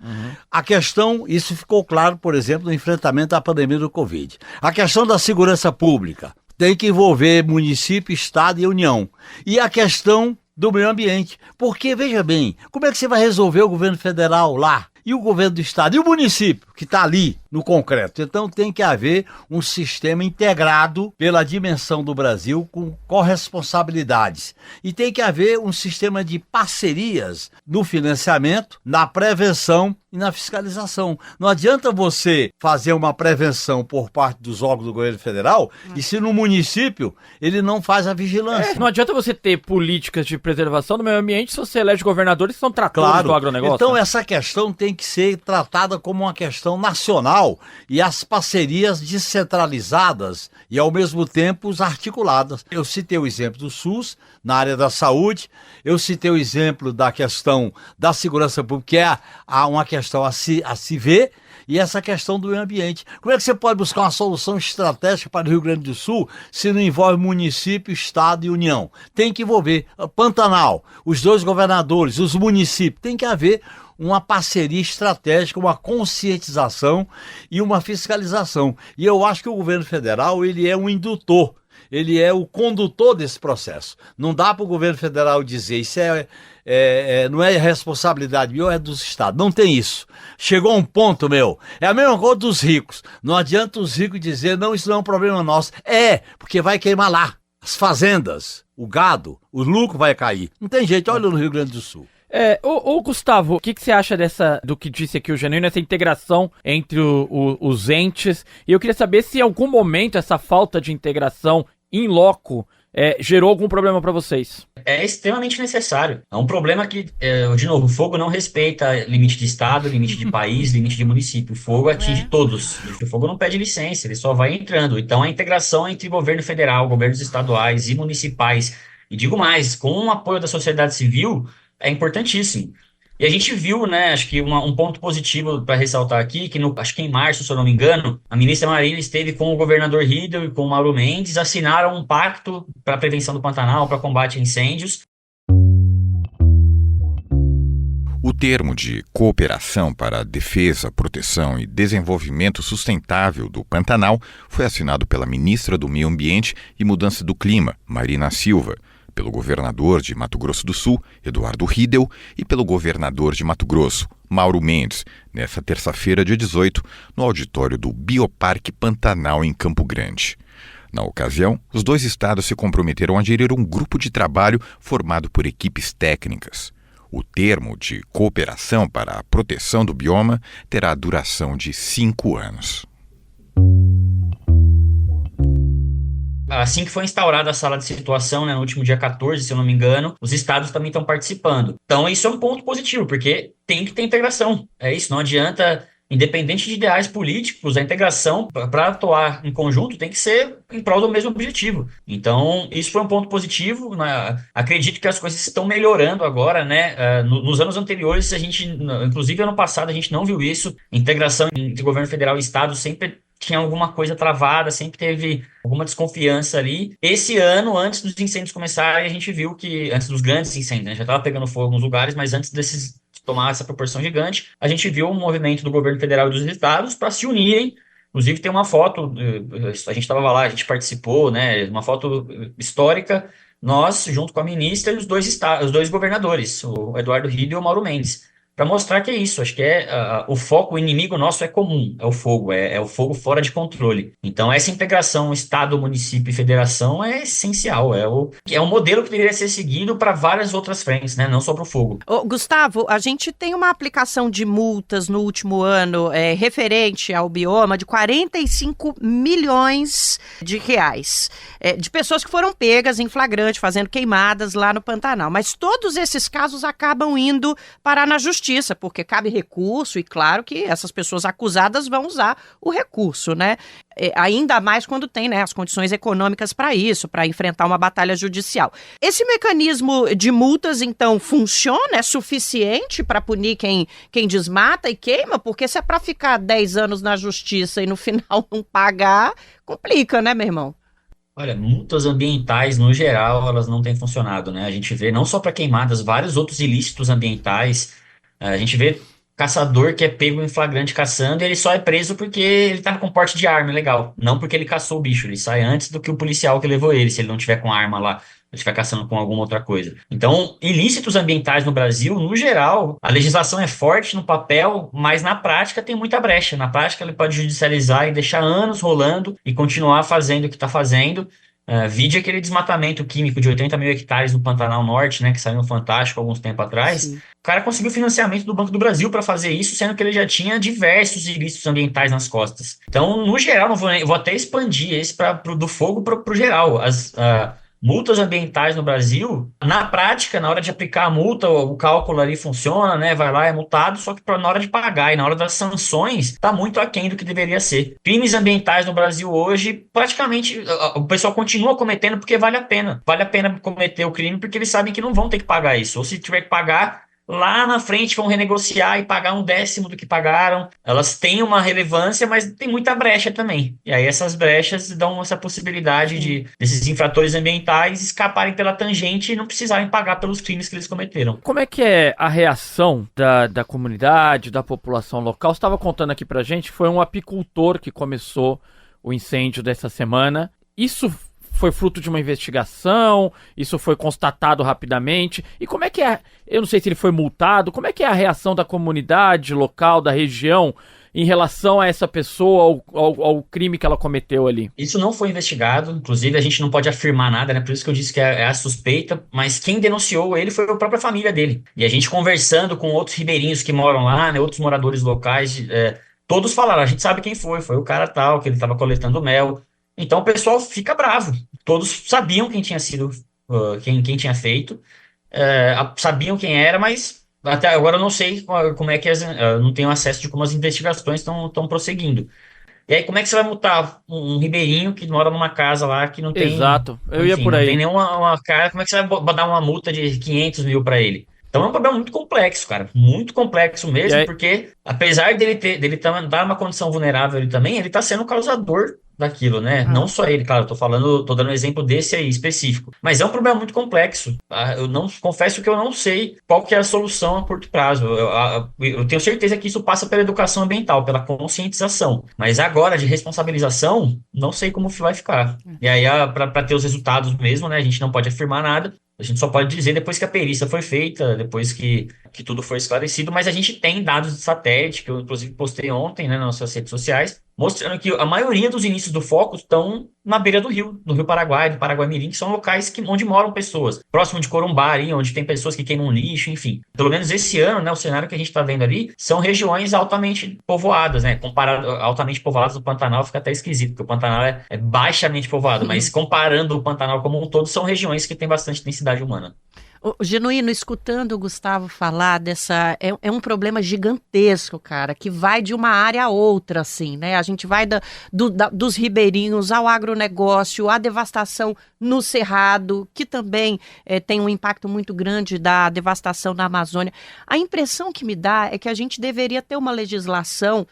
C: A questão, isso ficou claro, por exemplo, no enfrentamento da pandemia do Covid. A questão da segurança pública tem que envolver município, estado e União. E a questão do meio ambiente. Porque, veja bem, como é que você vai resolver o governo federal lá? E o governo do estado? E o município, que está ali no concreto? Então tem que haver um sistema integrado pela dimensão do Brasil com corresponsabilidades. E tem que haver um sistema de parcerias no financiamento, na prevenção e na fiscalização. Não adianta você fazer uma prevenção por parte dos órgãos do governo federal e se no município ele não faz a vigilância.
D: Não adianta você ter políticas de preservação do meio ambiente se você elege governadores que são tratores do agronegócio.
C: Então essa questão tem que ser tratada como uma questão nacional e as parcerias descentralizadas e ao mesmo tempo articuladas. Eu citei o exemplo do SUS na área da saúde, eu citei o exemplo da questão da segurança pública, que é uma questão a se ver, e essa questão do meio ambiente. Como é que você pode buscar uma solução estratégica para o Rio Grande do Sul se não envolve município, estado e União? Tem que envolver Pantanal, os dois governadores, os municípios, tem que haver uma parceria estratégica, uma conscientização e uma fiscalização. E eu acho que o governo federal, ele é um indutor, ele é o condutor desse processo. Não dá para o governo federal dizer isso não é responsabilidade minha ou é dos estados. Não tem isso. Chegou a um ponto, é a mesma coisa dos ricos. Não adianta os ricos dizer, não, isso não é um problema nosso. Porque vai queimar lá as fazendas, o gado, o lucro vai cair. Não tem jeito, olha no Rio Grande do Sul.
D: Gustavo, o que você acha do que disse aqui o Genuíno, essa integração entre os entes? E eu queria saber se em algum momento essa falta de integração in loco gerou algum problema para vocês.
B: É extremamente necessário. É um problema que, de novo, o fogo não respeita limite de estado, limite de país, limite de município. O fogo atinge todos. O fogo não pede licença, ele só vai entrando. Então a integração entre governo federal, governos estaduais e municipais, e digo mais, com o apoio da sociedade civil, é importantíssimo. E a gente viu, acho que um ponto positivo para ressaltar aqui, que acho que em março, se eu não me engano, a ministra Marina esteve com o governador Redel e com o Mauro Mendes, assinaram um pacto para a prevenção do Pantanal, para combate a incêndios.
H: O termo de cooperação para a defesa, proteção e desenvolvimento sustentável do Pantanal foi assinado pela ministra do Meio Ambiente e Mudança do Clima, Marina Silva, pelo governador de Mato Grosso do Sul, Eduardo Redel, e pelo governador de Mato Grosso, Mauro Mendes, nesta terça-feira, dia 18, no auditório do Bioparque Pantanal, em Campo Grande. Na ocasião, os dois estados se comprometeram a gerir um grupo de trabalho formado por equipes técnicas. O termo de cooperação para a proteção do bioma terá a duração de 5 anos.
B: Assim que foi instaurada a sala de situação, no último dia 14, se eu não me engano, os estados também estão participando. Então isso é um ponto positivo, porque tem que ter integração. É isso, não adianta, independente de ideais políticos, a integração para atuar em conjunto tem que ser em prol do mesmo objetivo. Então isso foi um ponto positivo. Acredito que as coisas estão melhorando agora, nos anos anteriores, inclusive ano passado, a gente não viu isso. Integração entre governo federal e estado sempre tinha alguma coisa travada, sempre teve alguma desconfiança ali. Esse ano, antes dos incêndios começarem, a gente viu que, antes dos grandes incêndios, já estava pegando fogo em alguns lugares, mas antes de tomar essa proporção gigante, a gente viu um movimento do governo federal e dos estados para se unirem Inclusive tem uma foto, a gente estava lá, a gente participou, né, uma foto histórica, nós, junto com a ministra e os dois governadores, o Eduardo Rida e o Mauro Mendes, para mostrar que é isso, acho que o foco, o inimigo nosso é comum, é o fogo, é o fogo fora de controle. Então essa integração Estado, município e federação é essencial, é um modelo que deveria ser seguido para várias outras frentes, né, não só para o fogo.
A: Gustavo, a gente tem uma aplicação de multas no último ano referente ao bioma de 45 milhões de reais, de pessoas que foram pegas em flagrante, fazendo queimadas lá no Pantanal, mas todos esses casos acabam indo parar na justiça, porque cabe recurso e claro que essas pessoas acusadas vão usar o recurso, né? Ainda mais quando tem, né, as condições econômicas para isso, para enfrentar uma batalha judicial. Esse mecanismo de multas, então, funciona? É suficiente para punir quem desmata e queima? Porque se é para ficar 10 anos na justiça e no final não pagar, complica, né, meu irmão?
B: Olha, multas ambientais, no geral, elas não têm funcionado, né? A gente vê, não só para queimadas, vários outros ilícitos ambientais. A gente vê caçador que é pego em flagrante caçando e ele só é preso porque ele tá com porte de arma, legal. Não porque ele caçou o bicho, ele sai antes do que o policial que levou ele, se ele não tiver com arma lá, ele estiver caçando com alguma outra coisa. Então, ilícitos ambientais no Brasil, no geral, a legislação é forte no papel, mas na prática tem muita brecha. Na prática ele pode judicializar e deixar anos rolando e continuar fazendo o que está fazendo. Vide aquele desmatamento químico de 80 mil hectares no Pantanal Norte, né, que saiu no Fantástico alguns tempos atrás. Sim. O cara conseguiu financiamento do Banco do Brasil para fazer isso, sendo que ele já tinha diversos ilícitos ambientais nas costas. Então, no geral, vou até expandir esse do fogo para o geral. As multas ambientais no Brasil, na prática, na hora de aplicar a multa, o cálculo ali funciona, né? Vai lá, é multado, só que na hora de pagar e na hora das sanções, está muito aquém do que deveria ser. Crimes ambientais no Brasil hoje, praticamente, o pessoal continua cometendo porque vale a pena. Vale a pena cometer o crime porque eles sabem que não vão ter que pagar isso. Ou se tiver que pagar, lá na frente vão renegociar e pagar 1/10 do que pagaram. Elas têm uma relevância, mas tem muita brecha também. E aí essas brechas dão essa possibilidade desses infratores ambientais escaparem pela tangente e não precisarem pagar pelos crimes que eles cometeram.
D: Como é que é a reação da comunidade, da população local? Você estava contando aqui pra gente, foi um apicultor que começou o incêndio dessa semana. Isso foi fruto de uma investigação? Isso foi constatado rapidamente? E como é que é? Eu não sei se ele foi multado. Como é que é a reação da comunidade local, da região, em relação a essa pessoa, ao crime que ela cometeu ali?
B: Isso não foi investigado. Inclusive, a gente não pode afirmar nada, né? Por isso que eu disse que é a suspeita. Mas quem denunciou ele foi a própria família dele. E a gente conversando com outros ribeirinhos que moram lá, né? Outros moradores locais, todos falaram, a gente sabe quem foi. Foi o cara tal, que ele estava coletando mel. Então o pessoal fica bravo. Todos sabiam quem tinha sido, quem tinha feito, sabiam quem era, mas até agora eu não sei como é que eu não tenho acesso de como as investigações estão prosseguindo. E aí como é que você vai multar um ribeirinho que mora numa casa lá que não tem...
D: Exato, eu ia por aí.
B: Não tem nenhuma cara, como é que você vai dar uma multa de 500 mil para ele? Então é um problema muito complexo, cara, muito complexo mesmo, porque apesar dele estar numa condição vulnerável ele também, ele está sendo o causador daquilo, né? Não só ele, claro, tô dando um exemplo desse aí específico, mas é um problema muito complexo. Confesso que eu não sei qual que é a solução a curto prazo. Eu tenho certeza que isso passa pela educação ambiental, pela conscientização, mas agora de responsabilização, não sei como vai ficar. E aí, para ter os resultados mesmo, né? A gente não pode afirmar nada. A gente só pode dizer depois que a perícia foi feita, depois que tudo foi esclarecido, mas a gente tem dados de satélite, que eu inclusive postei ontem, né, nas nossas redes sociais, mostrando que a maioria dos inícios do foco estão na beira do Rio Paraguai, do Paraguai-Mirim, que são locais onde moram pessoas, próximo de Corumbá, ali, onde tem pessoas que queimam lixo, enfim. Pelo menos esse ano, né, o cenário que a gente está vendo ali, são regiões altamente povoadas, né, comparado altamente povoadas do Pantanal, fica até esquisito, porque o Pantanal é baixamente povoado, mas comparando o Pantanal como um todo, são regiões que têm bastante densidade humana.
A: Genuíno, escutando o Gustavo falar é um problema gigantesco, cara, que vai de uma área a outra, assim, né? A gente vai dos ribeirinhos ao agronegócio, à devastação no Cerrado, que também tem um impacto muito grande da devastação na Amazônia. A impressão que me dá é que a gente deveria ter uma legislação,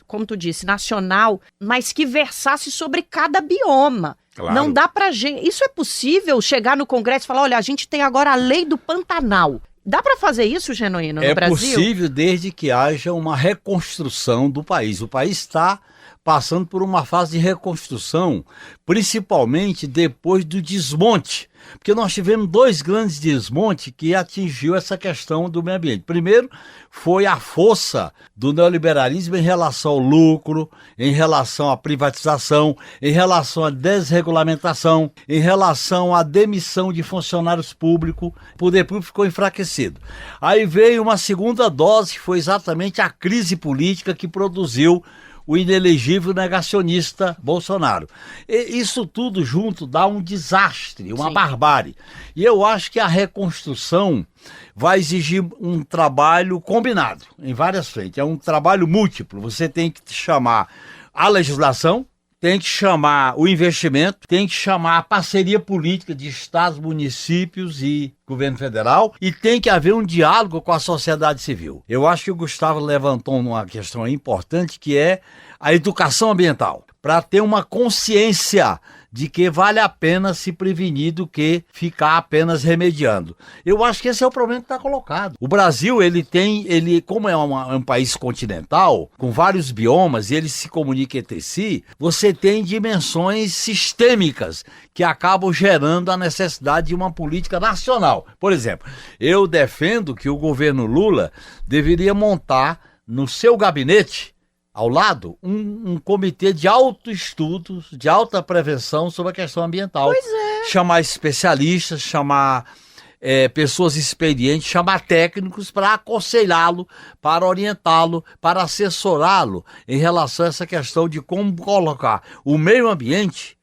A: como tu disse, nacional, mas que versasse sobre cada bioma. Claro. Não dá pra gente... Isso é possível chegar no Congresso e falar, olha, a gente tem agora a lei do Pantanal. Dá para fazer isso, Genuíno, no Brasil?
C: É possível desde que haja uma reconstrução do país. O país está passando por uma fase de reconstrução, principalmente depois do desmonte. Porque nós tivemos 2 grandes desmontes que atingiu essa questão do meio ambiente. Primeiro, foi a força do neoliberalismo em relação ao lucro, em relação à privatização, em relação à desregulamentação, em relação à demissão de funcionários públicos. O poder público ficou enfraquecido. Aí veio uma segunda dose, que foi exatamente a crise política que produziu o inelegível negacionista Bolsonaro. E isso tudo junto dá um desastre, uma barbárie. E eu acho que a reconstrução vai exigir um trabalho combinado, em várias frentes. É um trabalho múltiplo. Você tem que chamar a legislação, tem que chamar o investimento, tem que chamar a parceria política de estados, municípios e governo federal, e tem que haver um diálogo com a sociedade civil. Eu acho que o Gustavo levantou uma questão importante, que é a educação ambiental, para ter uma consciência de que vale a pena se prevenir do que ficar apenas remediando. Eu acho que esse é o problema que está colocado. O Brasil, como é um país continental, com vários biomas, e ele se comunica entre si, você tem dimensões sistêmicas que acabam gerando a necessidade de uma política nacional. Por exemplo, eu defendo que o governo Lula deveria montar no seu gabinete, ao lado, um comitê de autoestudos, de alta prevenção sobre a questão ambiental.
A: Pois é.
C: Chamar especialistas, chamar pessoas experientes, chamar técnicos para aconselhá-lo, para orientá-lo, para assessorá-lo em relação a essa questão de como colocar o meio ambiente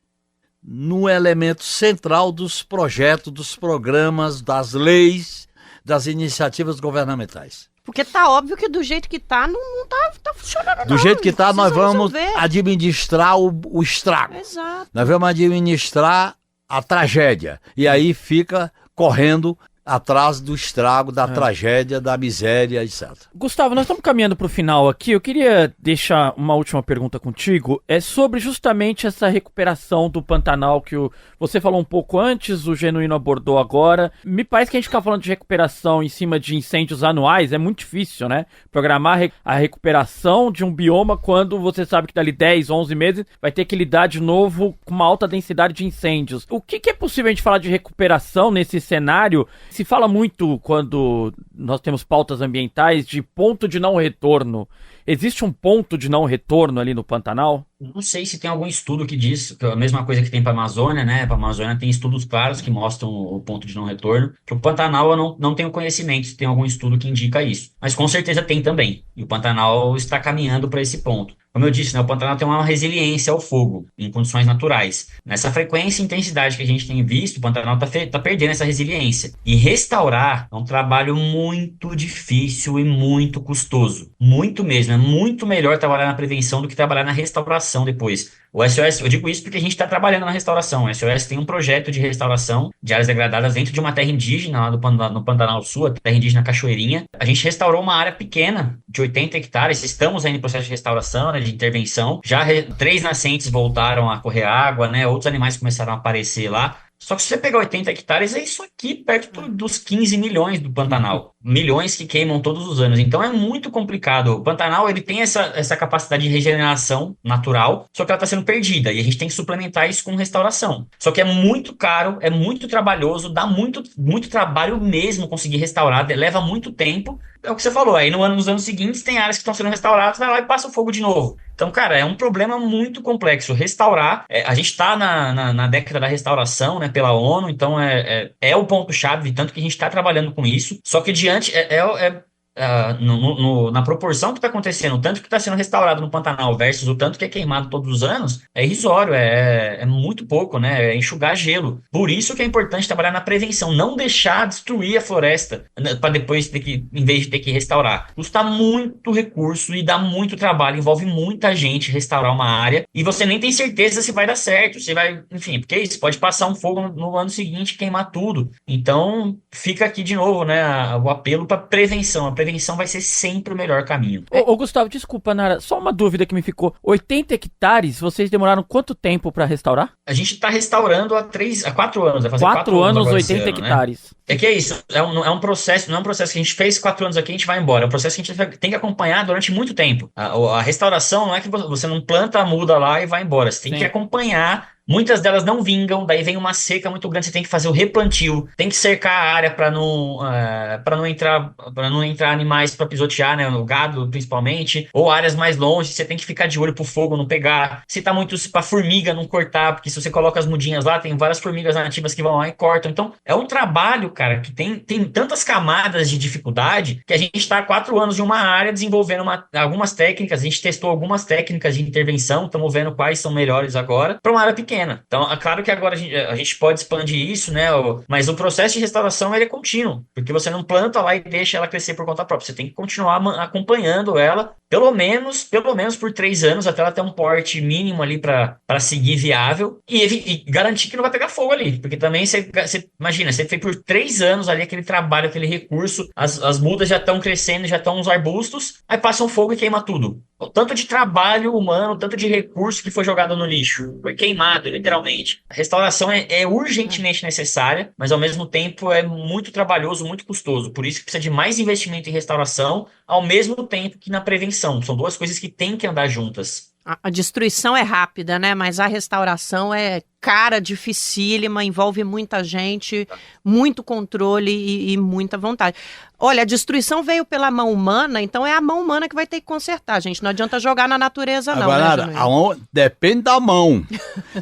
C: no elemento central dos projetos, dos programas, das leis, das iniciativas governamentais.
A: Porque tá óbvio que do jeito que tá, não tá funcionando.
C: Do jeito que tá, nós vamos
A: resolver.
C: Administrar o estrago.
A: Exato.
C: Nós vamos administrar a tragédia. E aí fica correndo atrás do estrago, da tragédia, da miséria, etc.
D: Gustavo, nós estamos caminhando para o final aqui. Eu queria deixar uma última pergunta contigo. É sobre justamente essa recuperação do Pantanal que você falou um pouco antes, o Genuíno abordou agora. Me parece que a gente fica falando de recuperação em cima de incêndios anuais. É muito difícil, né? Programar a recuperação de um bioma quando você sabe que dali 10, 11 meses vai ter que lidar de novo com uma alta densidade de incêndios. O que é possível a gente falar de recuperação nesse cenário? Se fala muito, quando nós temos pautas ambientais, de ponto de não retorno. Existe um ponto de não retorno ali no Pantanal?
B: Não sei se tem algum estudo que diz que é a mesma coisa que tem para a Amazônia, né? Para a Amazônia tem estudos claros que mostram o ponto de não retorno. Para o Pantanal eu não tenho conhecimento se tem algum estudo que indica isso. Mas com certeza tem também. E o Pantanal está caminhando para esse ponto. Como eu disse, né, o Pantanal tem uma resiliência ao fogo em condições naturais. Nessa frequência e intensidade que a gente tem visto, o Pantanal está perdendo essa resiliência. E restaurar é um trabalho muito difícil e muito custoso. Muito mesmo. É muito melhor trabalhar na prevenção do que trabalhar na restauração depois. O SOS, eu digo isso porque a gente está trabalhando na restauração. O SOS tem um projeto de restauração de áreas degradadas dentro de uma terra indígena, lá no Pantanal Sul, a terra indígena Cachoeirinha. A gente restaurou uma área pequena, de 80 hectares. Estamos aí no processo de restauração, né, de intervenção. Já 3 nascentes voltaram a correr água, né? Outros animais começaram a aparecer lá. Só que se você pegar 80 hectares, é isso aqui, perto dos 15 milhões do Pantanal. Milhões que queimam todos os anos. Então é muito complicado. O Pantanal, ele tem essa capacidade de regeneração natural, só que ela está sendo perdida. E a gente tem que suplementar isso com restauração. Só que é muito caro, é muito trabalhoso, dá muito trabalho mesmo conseguir restaurar, leva muito tempo. É o que você falou, aí nos anos seguintes tem áreas que estão sendo restauradas, vai lá e passa o fogo de novo. Então, cara, é um problema muito complexo. Restaurar, a gente está na década da restauração, né, pela ONU, então é o ponto-chave, tanto que a gente está trabalhando com isso. Só que diante, na proporção que está acontecendo, o tanto que está sendo restaurado no Pantanal versus o tanto que é queimado todos os anos, é irrisório, é muito pouco, né? É enxugar gelo. Por isso que é importante trabalhar na prevenção, não deixar destruir a floresta para depois em vez de ter que restaurar. Custa muito recurso e dá muito trabalho, envolve muita gente restaurar uma área e você nem tem certeza se vai dar certo, se vai, enfim, porque isso pode passar um fogo no ano seguinte e queimar tudo. Então, fica aqui de novo, né, o apelo para prevenção. A prevenção vai ser sempre o melhor caminho.
D: Ô Gustavo, desculpa, Nara, só uma dúvida que me ficou. 80 hectares, vocês demoraram quanto tempo para restaurar?
B: A gente está restaurando há 4 anos. Vai fazer
D: 4 anos, 80
B: ano,
D: hectares.
B: Né? É que é isso, é um processo, não é um processo que a gente fez 4 anos aqui e a gente vai embora. É um processo que a gente tem que acompanhar durante muito tempo. A restauração não é que você não planta a muda lá e vai embora. Você tem que acompanhar. Muitas delas não vingam, daí vem uma seca muito grande, você tem que fazer o replantio, tem que cercar a área para não entrar animais para pisotear, né, o gado principalmente, ou áreas mais longe, você tem que ficar de olho pro fogo não pegar. Se tá muito pra formiga não cortar, porque se você coloca as mudinhas lá, tem várias formigas nativas que vão lá e cortam. Então, é um trabalho, cara, que tem tantas camadas de dificuldade que a gente tá há 4 anos de uma área desenvolvendo algumas técnicas, a gente testou algumas técnicas de intervenção, estamos vendo quais são melhores agora, para uma área pequena. Então, é claro que agora a gente pode expandir isso, né? Mas o processo de restauração ele é contínuo, porque você não planta lá e deixa ela crescer por conta própria. Você tem que continuar acompanhando ela, pelo menos por 3 anos, até ela ter um porte mínimo ali para seguir viável e garantir que não vai pegar fogo ali. Porque também você imagina, você fez por 3 anos ali aquele trabalho, aquele recurso, as mudas já estão crescendo, já estão uns arbustos, aí passa um fogo e queima tudo. O tanto de trabalho humano, tanto de recurso que foi jogado no lixo, foi queimado, literalmente. A restauração é urgentemente necessária, mas ao mesmo tempo é muito trabalhoso, muito custoso. Por isso que precisa de mais investimento em restauração, ao mesmo tempo que na prevenção. São 2 coisas que têm que andar juntas.
A: A destruição é rápida, né? Mas a restauração é cara, dificílima, envolve muita gente, muito controle e muita vontade. Olha, a destruição veio pela mão humana, então é a mão humana que vai ter que consertar, gente. Não adianta jogar na natureza, não.
C: Agora,
A: né,
C: depende da mão.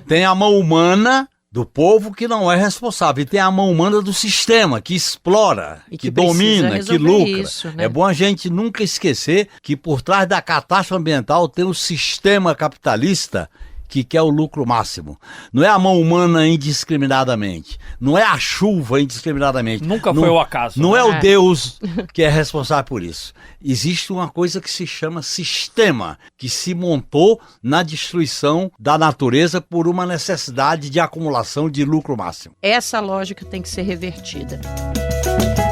C: Tem a mão humana do povo que não é responsável. E tem a mão humana do sistema, que explora, que domina, que lucra. Isso, né? É bom a gente nunca esquecer que por trás da catástrofe ambiental tem um sistema capitalista que quer o lucro máximo. Não é a mão humana indiscriminadamente. Não é a chuva indiscriminadamente.
D: Nunca foi o acaso.
C: Não é o Deus que é responsável por isso. Existe uma coisa que se chama sistema, que se montou na destruição da natureza por uma necessidade de acumulação de lucro máximo.
A: Essa lógica tem que ser revertida.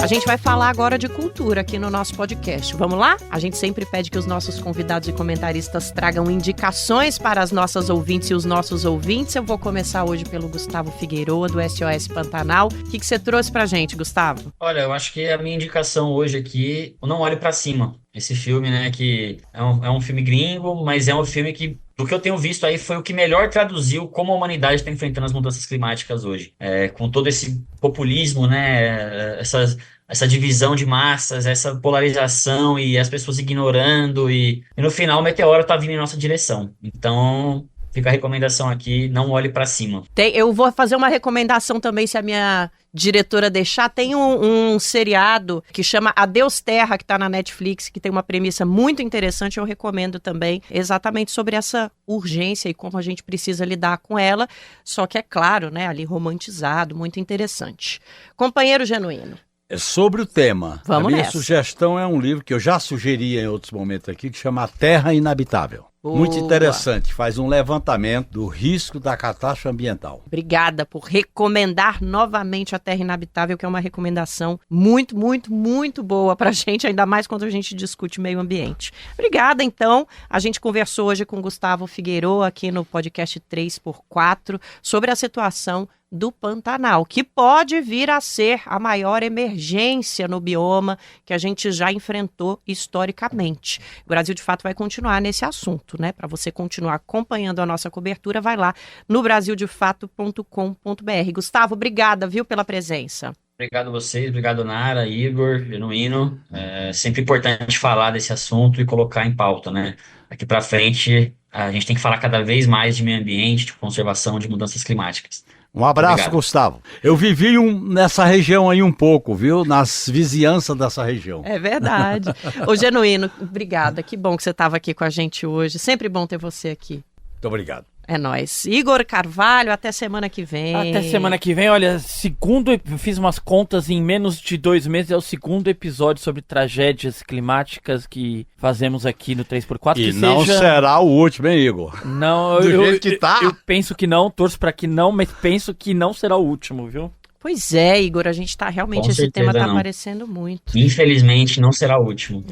A: A gente vai falar agora de cultura aqui no nosso podcast. Vamos lá? A gente sempre pede que os nossos convidados e comentaristas tragam indicações para as nossas ouvintes e os nossos ouvintes. Eu vou começar hoje pelo Gustavo Figueiroa, do SOS Pantanal. O que você trouxe pra gente, Gustavo?
B: Olha, eu acho que a minha indicação hoje aqui, o Não Olhe Pra Cima. Esse filme, né, que é um filme gringo, mas é um filme que, do que eu tenho visto aí, foi o que melhor traduziu como a humanidade está enfrentando as mudanças climáticas hoje. Com todo esse populismo, né, essa divisão de massas, essa polarização e as pessoas ignorando e no final o meteoro tá vindo em nossa direção. Então, fica a recomendação aqui, Não Olhe Pra Cima.
A: Eu vou fazer uma recomendação também, se a minha diretora deixar. Tem um seriado que chama Adeus Terra, que está na Netflix, que tem uma premissa muito interessante, eu recomendo também, exatamente sobre essa urgência e como a gente precisa lidar com ela, só que é claro, né, ali romantizado, muito interessante. Companheiro Genuíno.
C: É sobre o tema.
A: Vamos
C: a minha
A: nessa.
C: Sugestão é um livro que eu já sugeri em outros momentos aqui, que chama Terra Inabitável.
A: Boa.
C: Muito interessante, faz um levantamento do risco da catástrofe ambiental.
A: Obrigada por recomendar novamente a Terra Inabitável, que é uma recomendação muito, muito, muito boa pra gente, ainda mais quando a gente discute meio ambiente. Obrigada, então. A gente conversou hoje com Gustavo Figueiroa aqui no podcast 3x4 sobre a situação do Pantanal, que pode vir a ser a maior emergência no bioma que a gente já enfrentou historicamente. O Brasil, de fato, vai continuar nesse assunto, né? Para você continuar acompanhando a nossa cobertura, vai lá no brasildefato.com.br. Gustavo, obrigada, viu, pela presença.
B: Obrigado a vocês, obrigado Nara, Igor, Genuíno. É sempre importante falar desse assunto e colocar em pauta, né? Aqui para frente, a gente tem que falar cada vez mais de meio ambiente, de conservação, de mudanças climáticas.
C: Um abraço,
B: Obrigado.
C: Gustavo. Eu vivi nessa região aí um pouco, viu? Nas vizinhanças dessa região.
A: É verdade. Ô, Genuíno, obrigada. Que bom que você estava aqui com a gente hoje. Sempre bom ter você aqui.
C: Muito obrigado.
A: É nóis. Igor Carvalho, até semana que vem.
D: Até semana que vem, olha, eu fiz umas contas em menos de 2 meses, é o segundo episódio sobre tragédias climáticas que fazemos aqui no 3x4.
C: E não será o último, hein, Igor?
D: Não,
C: Do jeito que tá.
D: Eu penso que não, torço pra que não, mas penso que não será o último, viu?
A: Pois é, Igor, a gente está realmente,
B: Com
A: esse tema
B: certeza
A: está
B: não.
A: aparecendo muito.
B: Infelizmente, não será o último.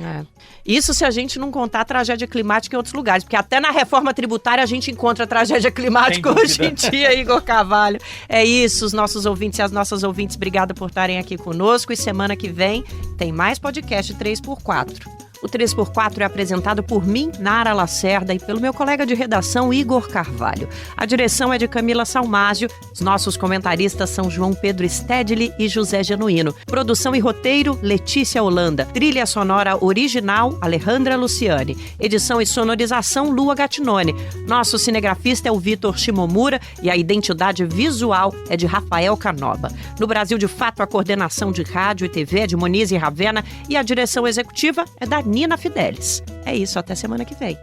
A: Isso se a gente não contar a tragédia climática em outros lugares, porque até na reforma tributária a gente encontra a tragédia climática hoje em dia, Igor Carvalho. É isso, os nossos ouvintes e as nossas ouvintes, obrigado por estarem aqui conosco, e semana que vem tem mais podcast 3x4. O 3x4 é apresentado por mim, Nara Lacerda, e pelo meu colega de redação, Igor Carvalho. A direção é de Camila Salmásio, os nossos comentaristas são João Pedro Stedley e José Genuíno. Produção e roteiro, Letícia Holanda. Trilha sonora original, Alejandra Luciani. Edição e sonorização, Lua Gattinone. Nosso cinegrafista é o Vitor Shimomura e a identidade visual é de Rafael Canoba. No Brasil de Fato, a coordenação de rádio e TV é de Monize Ravena e a direção executiva é da Nina Fidelis. É isso, até semana que vem.